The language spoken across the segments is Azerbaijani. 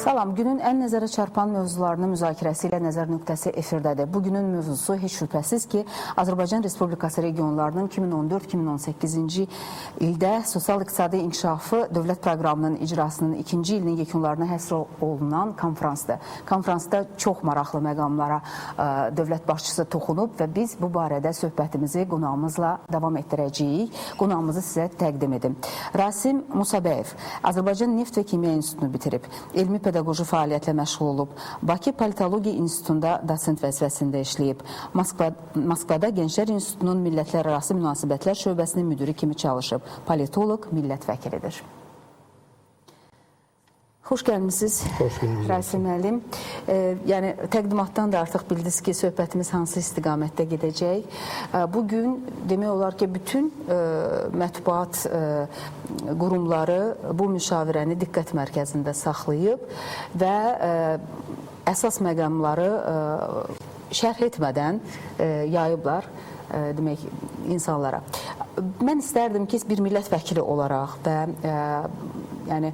Salam, günün ən nəzərə çarpan mövzularının müzakirəsi ilə Nəzər Nöqtəsi efirdədir. Bugünün mövzusu heç şübhəsiz ki, Azərbaycan Respublikası regionlarının 2014-2018-ci ildə sosial-iqtisadi inkişafı dövlət proqramının icrasının ikinci ilinin yekunlarına həsr olunan konferansdır. Konferansda çox maraqlı məqamlara dövlət başçısı toxunub və biz bu barədə söhbətimizi qonağımızla davam etdirəcəyik. Qonağımızı sizə təqdim edim. Rasim Musabəyev, Azərbaycan Neft və Kimya İnstitutunu bitirib, elmi pedaqoji fəaliyyətlə məşğul olub. Bakı Politologiya İnstitutunda dosent vəzifəsində işləyib. Moskvada Gənclər İnstitutunun millətlərarası münasibətlər şöbəsinin müdiri kimi çalışıb. Politoloq, millət vəkilidir. Xoş gəlmişsiniz, Rasim müəllim. Yəni, təqdimatdan da artıq bildiniz ki, söhbətimiz hansı istiqamətdə gedəcək. Bugün demək olar ki, bütün mətbuat qurumları bu müşavirəni diqqət mərkəzində saxlayıb və əsas məqamları şərh etmədən yayıblar demək insanlara. Mən istərdim ki, bir millət vəkili olaraq və yəni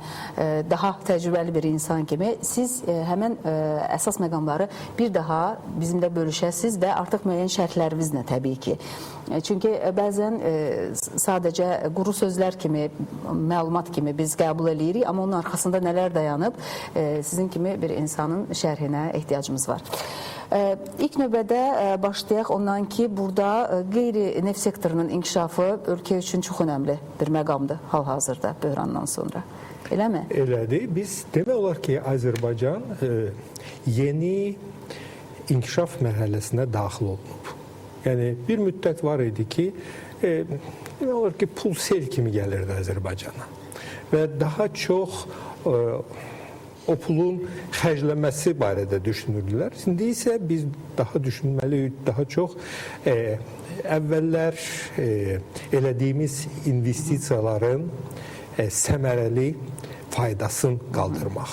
daha təcrübəli bir insan kimi siz həmən əsas məqamları bir daha bizimlə bölüşəsiniz və artıq müəyyən şərhlərinizlə təbii ki. Çünki bəzən sadəcə quru sözlər kimi, məlumat kimi biz qəbul edirik, amma onun arxasında nələr dayanıb sizin kimi bir insanın şərhinə ehtiyacımız var. İlk növbədə başlayaq ondan ki, burada qeyri-neft sektorunun inkişafı ölkə üçün çox önəmli bir məqamdır hal-hazırda, böhrandan sonra. Eləmi? Elədir. Biz demək olar ki, Azərbaycan yeni inkişaf mərhələsinə daxil olunub. Yəni, bir müddət var idi ki, demək olar ki, pul sel kimi gəlirdi Azərbaycana və daha çox o pulun xərcləməsi barədə düşünürdülər. İndi isə biz daha düşünməliyik, daha çox əvvəllər elədiyimiz investisiyaların səmərəli faydasını qaldırmaq,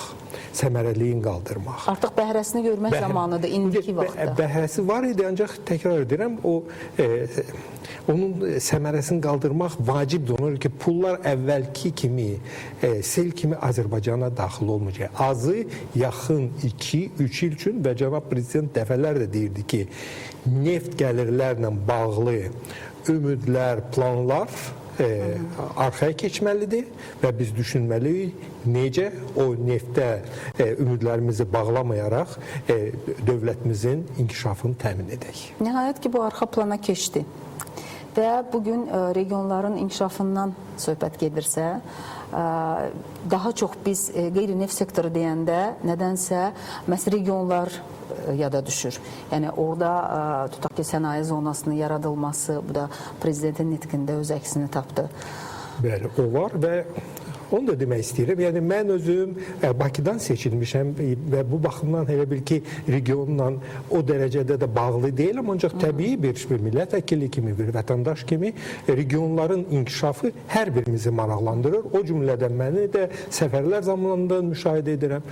səmərəliyin qaldırmaq. Artıq bəhrəsini görmək zamanıdır, indiki vaxtda. Bəhrəsi var idi, ancaq təkrar edirəm, onun səmərəsini qaldırmaq vacibdir. Ona ki, pullar əvvəlki kimi, sel kimi Azərbaycana daxil olmayacaq. Azı yaxın 2-3 il üçün və cənab prezident dəfələrlə deyirdi ki, neft gəlirlərlə bağlı ümidlər, planlar arxaya keçməlidir və biz düşünməliyik necə o neftə ümidlərimizi bağlamayaraq dövlətimizin inkişafını təmin edək. Nəhayət ki, bu arxa plana keçdi və bugün regionların inkişafından söhbət gedirsə, daha çox biz qeyri-neft sektoru deyəndə nədənsə məhz regionlar yada düşür. Yəni, orada tutaq ki, sənaye zonasının yaradılması, bu da prezidentin nitqində öz əksini tapdı. Bəli, o var və onu da demək istəyirəm. Yəni, mən özüm Bakıdan seçilmişəm və bu baxımdan elə bil ki, regionla o dərəcədə də bağlı deyiləm, ancaq təbii bir millət vəkili kimi, bir vətəndaş kimi regionların inkişafı hər birimizi maraqlandırır. O cümlədən məni də səfərlər zamanında müşahidə edirəm.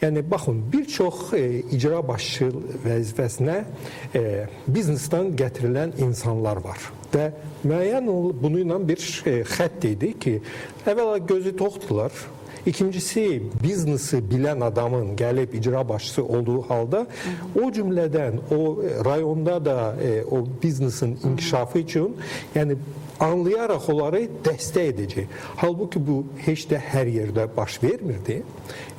Yəni, baxın, bir çox icra başçı vəzifəsinə biznesdən gətirilən insanlar var və müəyyən bunu ilə bir xətt idi ki, əvvəla gözü toxdular. İkincisi, biznesi bilən adamın gəlib icra başçısı olduğu halda o cümlədən, o rayonda da o biznesin inkişafı üçün, yəni anlayaraq onları dəstək edəcək. Halbuki bu heç də hər yerdə baş vermirdi.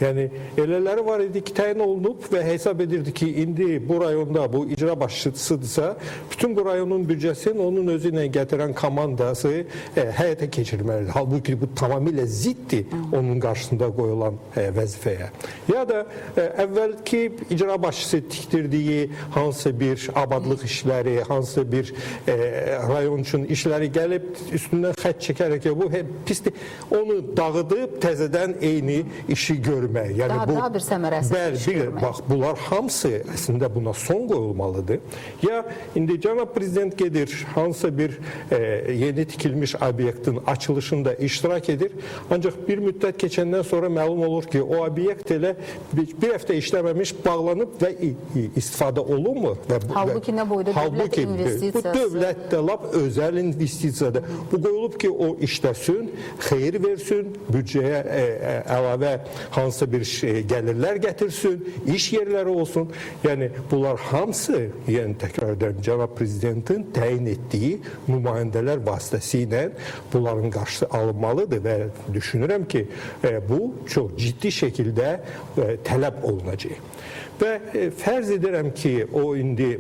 Yəni, elələri var idi ki, təyin olunub və hesab edirdi ki, indi bu rayonda bu icra başçısıdırsa, bütün bu rayonun büdcəsini onun özü ilə gətirən komandası həyata keçirməlidir. Halbuki bu tamamilə ziddir onun qarşısında qoyulan vəzifəyə. Ya da əvvəlki icra başçısı tikdirdiyi hansısa bir abadlıq işləri, hansısa bir rayon üçün işləri gəlib üstündən xət çəkərək bu pisdir. Onu dağıdıb təzədən eyni işi görmək. Yəni, daha bir səmərəsiz iş görmək. Bax, bunlar hamısı əslində buna son qoyulmalıdır. Ya, indi cənab prezident gedir, hansısa bir yeni tikilmiş obyektin açılışında iştirak edir. Ancaq bir müddət keçəndən sonra məlum olur ki, o obyekt elə bir həftə işləməmiş, bağlanıb və istifadə olunmur. Halbuki nə boyda dövlət investisiyası? Bu dövlət də lap özəl investisiya büdcədə. Bu qoyulub ki, o işləsin, xeyir versin, büdcəyə əlavə hansısa bir gəlirlər gətirsin, iş yerləri olsun. Yəni bunlar hamısı, yəni təkrar edirəm, cənab prezidentin təyin etdiyi nümayəndələr vasitəsilə bunların qarşısı alınmalıdır və düşünürəm ki, bu çox ciddi şəkildə tələb olunacaq. Və fərz edirəm ki, o indi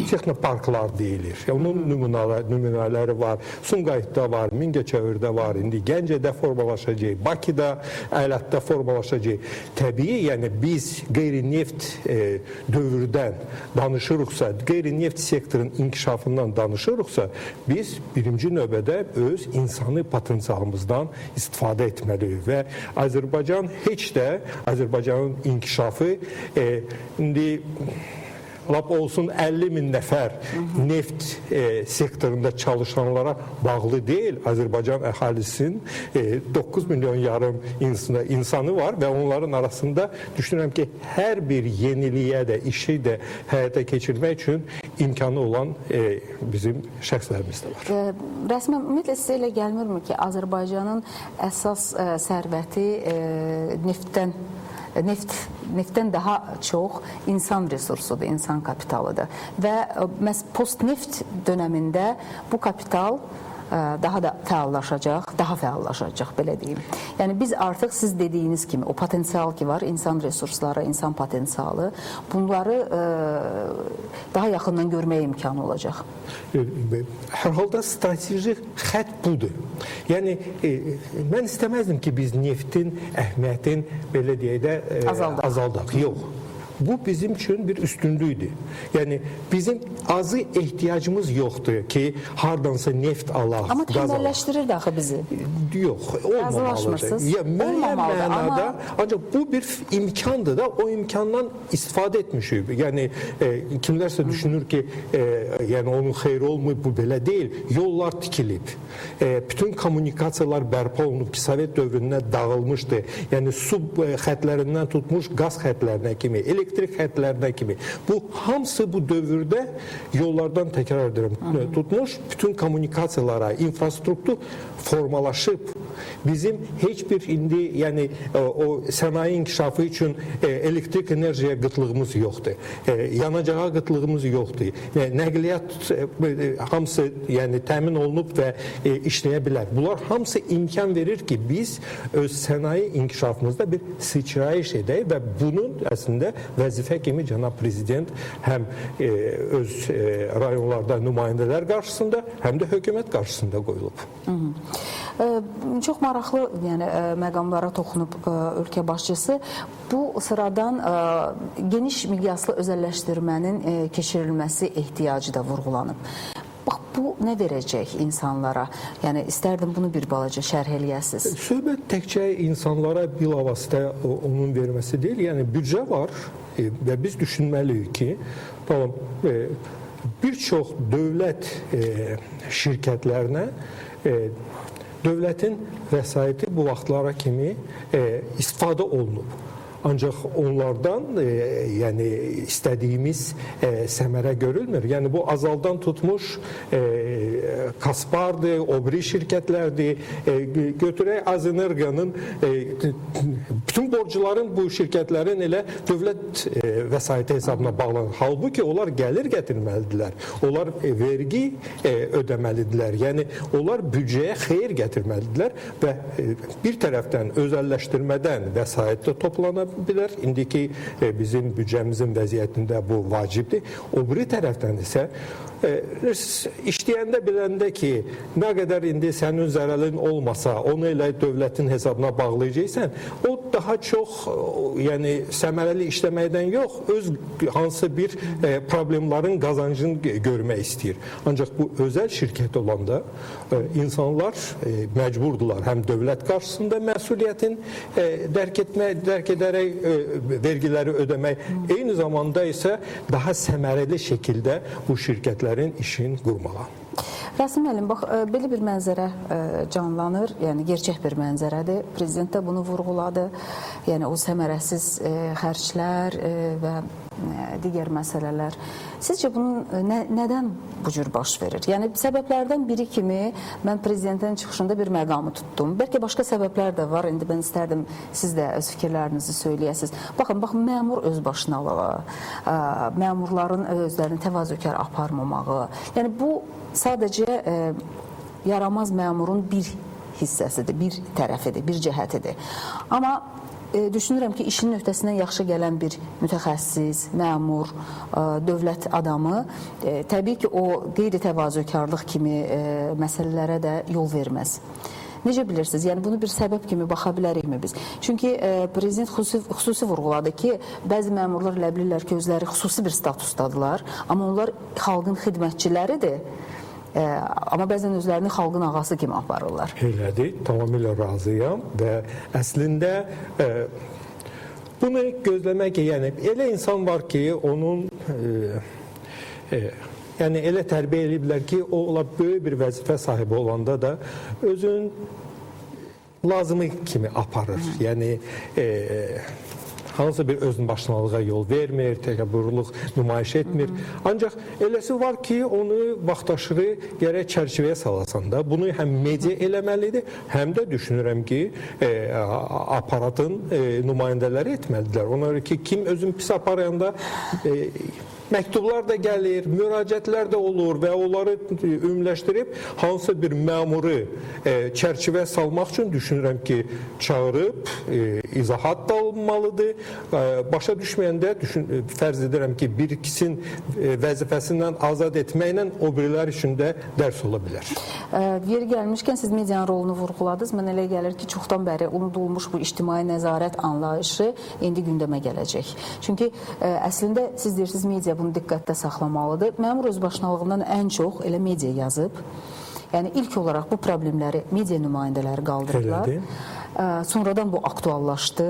texnoparklar deyilir. Onun nümunələri var. Sumqayıtda var, Mingəçevirdə var, indi Gəncədə formalaşacaq, Bakıda, Ələtdə formalaşacaq. Təbii, yəni biz qeyri-neft dövrdən danışırıqsa, qeyri-neft sektorun inkişafından danışırıqsa, biz birinci növbədə öz insani potensialımızdan istifadə etməliyik və Azərbaycan heç də Azərbaycanın inkişafı indi lap olsun 50 min nəfər neft sektorunda çalışanlara bağlı deyil. Azərbaycan əhalisinin 9 milyon yarım insanı var və onların arasında düşünürəm ki, hər bir yeniliyə də, işi də həyata keçirmək üçün imkanı olan bizim şəxslərimiz də var. Rəsmən, ümumiyyətlə sizə elə gəlmirmi ki, Azərbaycanın əsas sərvəti neftdən daha çox insan resursudur, insan kapitalıdır. Və məhz post-neft dönəmində bu kapital daha da fəallaşacaq, belə deyim. Yəni biz artıq siz dediyiniz kimi o potensial ki var, insan resursları, insan potensialı, bunları daha yaxından görməyə imkanı olacaq. Hər halda strateji xətt budur. Yəni mən istəməzdim ki, biz neftin əhəmiyyətin belə deyək də azaldaq. Yox. Bu bizim üçün bir üstünlükdür. Yəni bizim azı ehtiyacımız yoxdur ki, hardansa neft alaq, amma tənbəlləşdirir də axı bizi. Yox, olmamalıdır. Müəyyən mənada, ancaq bu bir imkandır da, o imkandan istifadə etmişik. Yəni kimlərsə düşünür ki, yəni onun xeyri olmayıb, bu belə deyil. Yollar tikilib. Bütün kommunikasiyalar bərpa olunub ki, Sovet dövründə dağılmışdı. Yəni su xətlərindən tutmuş qaz xətlərinə kimi, elektrik xətlərinə kimi. Bu hamısı bu dövrdə yollardan təkrar edirəm, tutmuş, bütün kommunikasiyalara, infrastruktur formalaşıb. Bizim heç bir indi, yəni o sənaye inkişafı üçün elektrik enerjiyə qıtlığımız yoxdur. Yanacağa qıtlığımız yoxdur. Nəqliyyat hamısı yəni təmin olunub və işləyə bilər. Bunlar hamısı imkan verir ki, biz öz sənaye inkişafımızda bir sıçrayış edək və bunun əslində vəzifə kimi cənab prezident həm öz rayonlarda nümayəndələr qarşısında, həm də hökumət qarşısında qoyulub. Çox maraqlı məqamlara toxunub ölkə başçısı. Bu sıradan geniş miqyaslı özəlləşdirmənin keçirilməsi ehtiyacı da vurğulanıb. Bax, bu nə verəcək insanlara? Yəni, istərdim bunu bir balaca şərh eləyəsiniz. Söhbət təkcə insanlara bilavasitə onun verməsi deyil. Yəni, büdcə var və biz düşünməliyik ki, bir çox dövlət şirkətlərinə dövlətin vəsaiti bu vaxtlara kimi istifadə olunub. Ancaq onlardan yəni istədiyimiz səmərə görülmür. Yəni bu azaldan tutmuş Kaspardır, obri şirkətlərdir. Götürək Azenerganın bütün borcların bu şirkətlərin elə dövlət vəsaiti hesabına bağlanır. Halbuki onlar gəlir gətirməlidirlər. Onlar vergi ödəməlidirlər. Yəni onlar büdcəyə xeyir gətirməlidirlər və bir tərəfdən özəlləşdirmədən vəsait də toplanır. Bilər. İndiki bizim büdcəmizin vəziyyətində bu vacibdir. O biri tərəfdən isə işləyəndə biləndə ki, nə qədər indi sənin zərərin olmasa, onu elə dövlətin hesabına bağlayacaqsan, o daha çox yəni səmərəli işləməkdən yox, öz hansı bir problemlərin qazancını görmək istəyir. Ancaq bu özəl şirkət olanda insanlar məcburdular həm dövlət qarşısında məsuliyyətin dərk edərək vergiləri ödəmək, eyni zamanda isə daha səmərəli şəkildə bu şirkətlərin işini qurmalı. Rəsim müəllim, bax, belə bir mənzərə canlanır, yəni gerçək bir mənzərədir. Prezident də bunu vurğuladı. Yəni o səmərəsiz xərclər və digər məsələlər. Sizcə bunun nədən bu cür baş verir? Yəni səbəblərdən biri kimi mən prezidentin çıxışında bir məqamı tutdum. Bəlkə başqa səbəblər də var. İndi mən istərdim siz də öz fikirlərinizi söyləyəsiniz. Baxın, məmur öz başınalığı, məmurların özlərini təvazökar aparmamağı. Yəni bu sadəcə yaramaz məmurun bir hissəsidir, bir tərəfidir, bir cəhətidir. Amma düşünürəm ki, işinin öhdəsindən yaxşı gələn bir mütəxəssis, məmur, dövlət adamı təbii ki, o qeyri-təvazökarlıq kimi məsələlərə də yol verməz. Necə bilirsiniz? Yəni bunu bir səbəb kimi baxa bilərikmi biz? Çünki prezident xüsusi vurğuladı ki, bəzi məmurlar elə bilirlər ki, özləri xüsusi bir statusdadılar, amma onlar xalqın xidmətçiləridir. Amma bəzən özlərini xalqın ağası kimi aparırlar. Elədir, tamamilə razıyam və əslində bunu gözləmək, yəni elə insan var ki, onun yəni elə tərbiyə ediblər ki, o böyük bir vəzifə sahibi olanda da özün lazımı kimi aparır. Yəni hansısa bir özünbaşınalığa yol vermir, təkəbbürlük nümayiş etmir. Ancaq eləsi var ki, onu vaxtaşırı gərək çərçivəyə salasan da, bunu həm media eləməlidir, həm də düşünürəm ki, aparatın nümayəndələri etməlidirlər. Ona görə ki, kim özün pis aparanda məktublar da gəlir, müraciətlər də olur və onları ümumiləşdirib hansısa bir məmuru çərçivəyə salmaq üçün düşünürəm ki, çağırıb izahat da alınmalıdır. Başa düşməyəndə fərz edirəm ki, bir ikisin vəzifəsindən azad etməklə o birilər üçün də dərs ola bilər. Yeri gəlmişkən siz medianın rolunu vurğuladınız. Mən elə gəlir ki, çoxdan bəri unudulmuş bu ictimai nəzarət anlayışı indi gündəmə gələcək. Çünki əslində siz deyirsiniz, media bunu diqqətdə saxlamalıdır. Məmur özbaşınalığından ən çox elə media yazıb. Yəni ilk olaraq bu problemləri media nümayəndələri qaldırdılar. Sonradan bu aktuallaşdı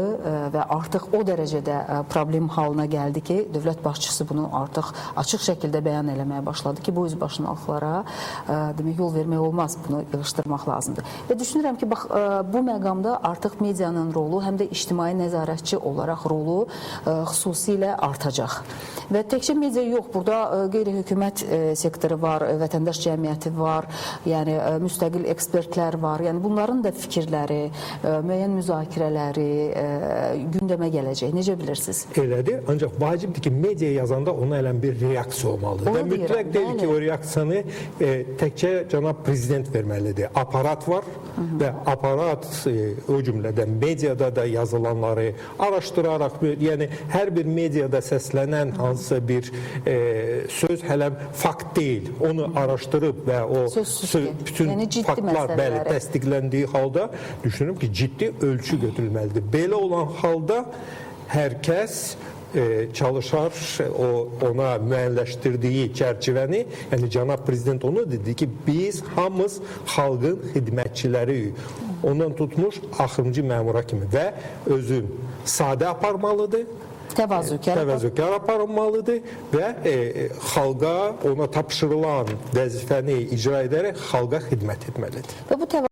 və artıq o dərəcədə problem halına gəldi ki, dövlət başçısı bunu artıq açıq şəkildə bəyan eləməyə başladı ki, bu özbaşınalıqlara demək yol vermək olmaz, bunu yığışdırmaq lazımdır. Və düşünürəm ki, bax, bu məqamda artıq medianın rolu, həm də ictimai nəzarətçi olaraq rolu xüsusilə artacaq. Və təkcə media yox, burada qeyri-hökumət sektoru var, vətəndaş cəmiyyəti var, yəni müstəqil ekspertlər var. Yəni bunların da fikirləri, müəyyən müzakirələri gündəmə gələcək. Necə bilirsiniz? Elədir, ancaq vacibdir ki, media yazanda ona elən bir reaksiya olmalıdır. Və mütləq deyil ki, o reaksiyanı təkcə cənab prezident verməlidir. Aparat var və aparat o cümlədən mediada da yazılanları araşdıraraq, yəni hər bir mediada səslənən hansısa bir söz hələm fakt deyil. Onu araşdırıb və o bütün faktlar təsdiqləndiyi halda düşünürüm ki, ciddi ölçü götürülməlidir. Belə olan halda hər kəs çalışar ona müəyyənləşdirdiyi çərçivəni, yəni cənab prezident onu dedi ki, biz hamımız xalqın xidmətçiləriyik. Ondan tutmuş axırıncı məmura kimi və özün sadə aparmalıdır, təvazökar aparılmalıdır və xalqa ona tapşırılan vəzifəni icra edərək xalqa xidmət etməlidir. Və bu